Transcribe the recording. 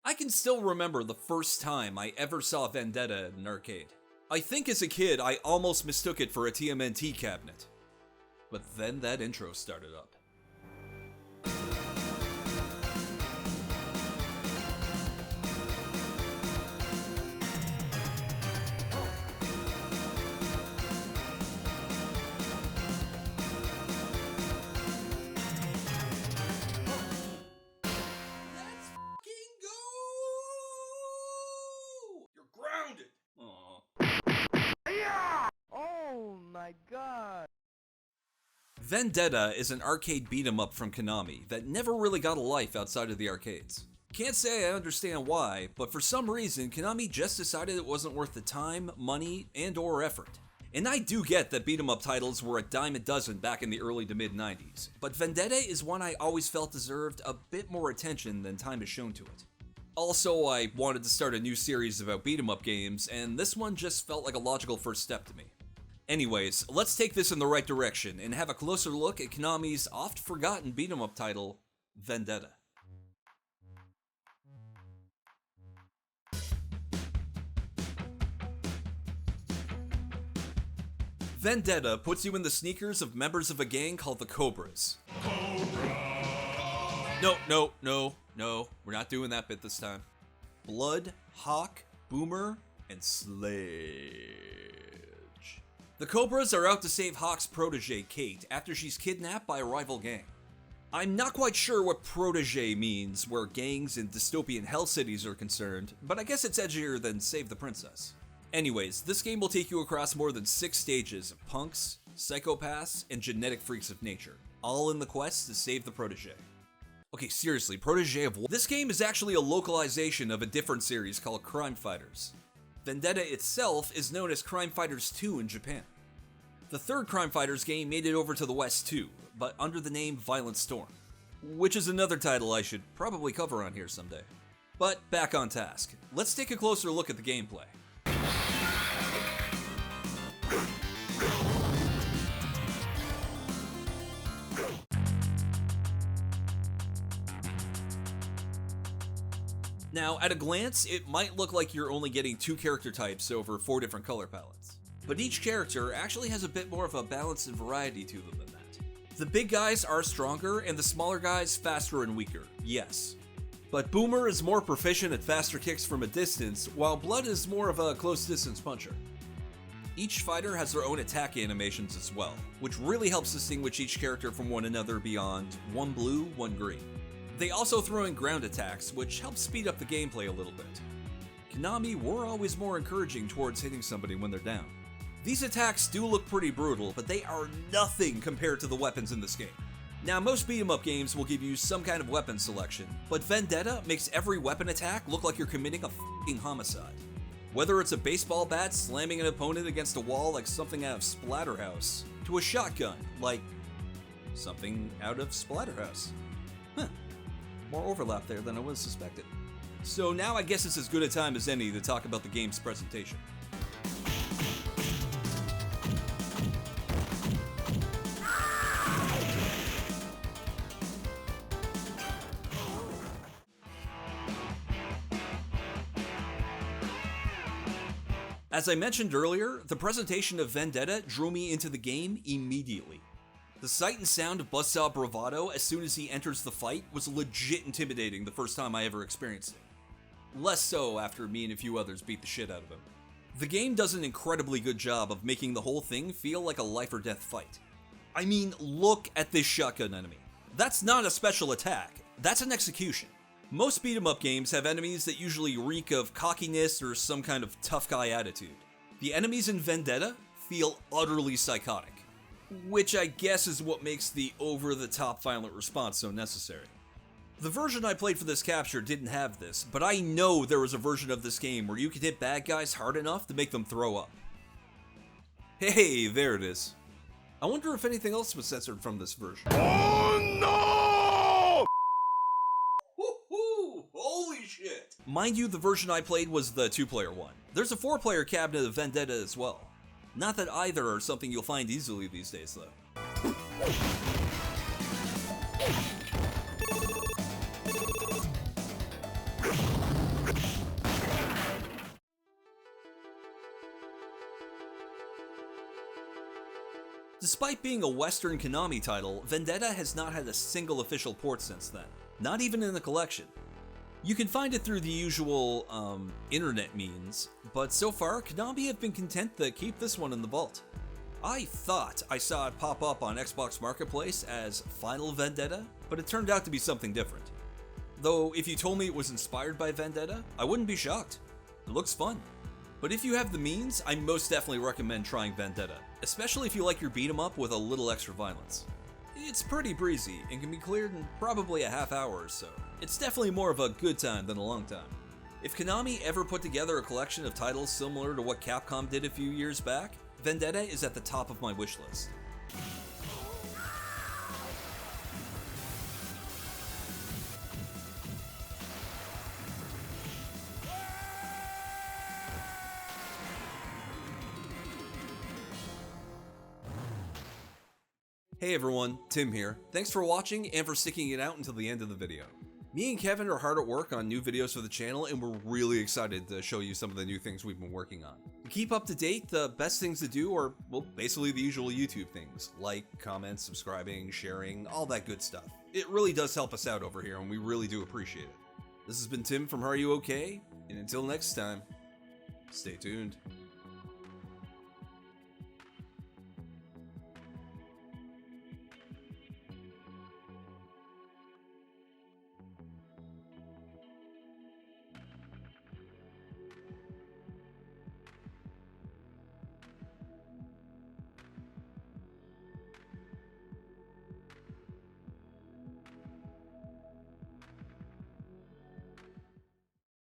I can still remember the first time I ever saw Vendetta at an arcade. I think as a kid I almost mistook it for a TMNT cabinet. But then that intro started up. Grounded! Aww. Oh my god! Vendetta is an arcade beat-em-up from Konami that never really got a life outside of the arcades. Can't say I understand why, but for some reason Konami just decided it wasn't worth the time, money, and or effort. And I do get that beat-em-up titles were a dime a dozen back in the early to mid-90s, but Vendetta is one I always felt deserved a bit more attention than time has shown to it. Also, I wanted to start a new series about beat-em-up games, and this one just felt like a logical first step to me. Anyways, let's take this in the right direction and have a closer look at Konami's oft-forgotten beat-em-up title, Vendetta. Vendetta puts you in the sneakers of members of a gang called the Cobras. No, we're not doing that bit this time. Blood, Hawk, Boomer, and Sledge. The Cobras are out to save Hawk's protege, Kate, after she's kidnapped by a rival gang. I'm not quite sure what protege means where gangs in dystopian hell cities are concerned, but I guess it's edgier than Save the Princess. Anyways, this game will take you across more than 6 stages of punks, psychopaths, and genetic freaks of nature, all in the quest to save the protege. Okay, seriously, protege of what? This game is actually a localization of a different series called Crime Fighters. Vendetta itself is known as Crime Fighters 2 in Japan. The third Crime Fighters game made it over to the West too, but under the name Violent Storm, which is another title I should probably cover on here someday. But back on task, let's take a closer look at the gameplay. Now, at a glance, it might look like you're only getting 2 character types over 4 different color palettes. But each character actually has a bit more of a balance and variety to them than that. The big guys are stronger, and the smaller guys faster and weaker, yes. But Boomer is more proficient at faster kicks from a distance, while Blood is more of a close distance puncher. Each fighter has their own attack animations as well, which really helps distinguish each character from one another beyond one blue, one green. They also throw in ground attacks, which helps speed up the gameplay a little bit. Konami were always more encouraging towards hitting somebody when they're down. These attacks do look pretty brutal, but they are nothing compared to the weapons in this game. Now, most beat-em-up games will give you some kind of weapon selection, but Vendetta makes every weapon attack look like you're committing a f***ing homicide. Whether it's a baseball bat slamming an opponent against a wall like something out of Splatterhouse, to a shotgun like something out of Splatterhouse. Huh. More overlap there than I was suspected. So now I guess it's as good a time as any to talk about the game's presentation. As I mentioned earlier, the presentation of Vendetta drew me into the game immediately. The sight and sound of Buzzsaw bravado as soon as he enters the fight was legit intimidating the first time I ever experienced it. Less so after me and a few others beat the shit out of him. The game does an incredibly good job of making the whole thing feel like a life or death fight. I mean, look at this shotgun enemy. That's not a special attack, that's an execution. Most beat-em-up games have enemies that usually reek of cockiness or some kind of tough guy attitude. The enemies in Vendetta feel utterly psychotic. Which I guess is what makes the over-the-top violent response so necessary. The version I played for this capture didn't have this, but I know there was a version of this game where you could hit bad guys hard enough to make them throw up. Hey, there it is. I wonder if anything else was censored from this version. Oh no! Woohoo! Holy shit! Mind you, the version I played was the 2-player one. There's a 4-player cabinet of Vendetta as well. Not that either are something you'll find easily these days, though. Despite being a Western Konami title, Vendetta has not had a single official port since then, not even in the collection. You can find it through the usual, internet means, but so far, Konami have been content to keep this one in the vault. I thought I saw it pop up on Xbox Marketplace as Final Vendetta, but it turned out to be something different. Though, if you told me it was inspired by Vendetta, I wouldn't be shocked. It looks fun. But if you have the means, I most definitely recommend trying Vendetta, especially if you like your beat 'em up with a little extra violence. It's pretty breezy and can be cleared in probably a half hour or so. It's definitely more of a good time than a long time. If Konami ever put together a collection of titles similar to what Capcom did a few years back, Vendetta is at the top of my wish list. Hey everyone, Tim here. Thanks for watching and for sticking it out until the end of the video. Me and Kevin are hard at work on new videos for the channel, and we're really excited to show you some of the new things we've been working on. To keep up to date, the best things to do are, well, basically the usual YouTube things. Like, comment, subscribing, sharing, all that good stuff. It really does help us out over here, and we really do appreciate it. This has been Tim from Haruokay, and until next time, stay tuned.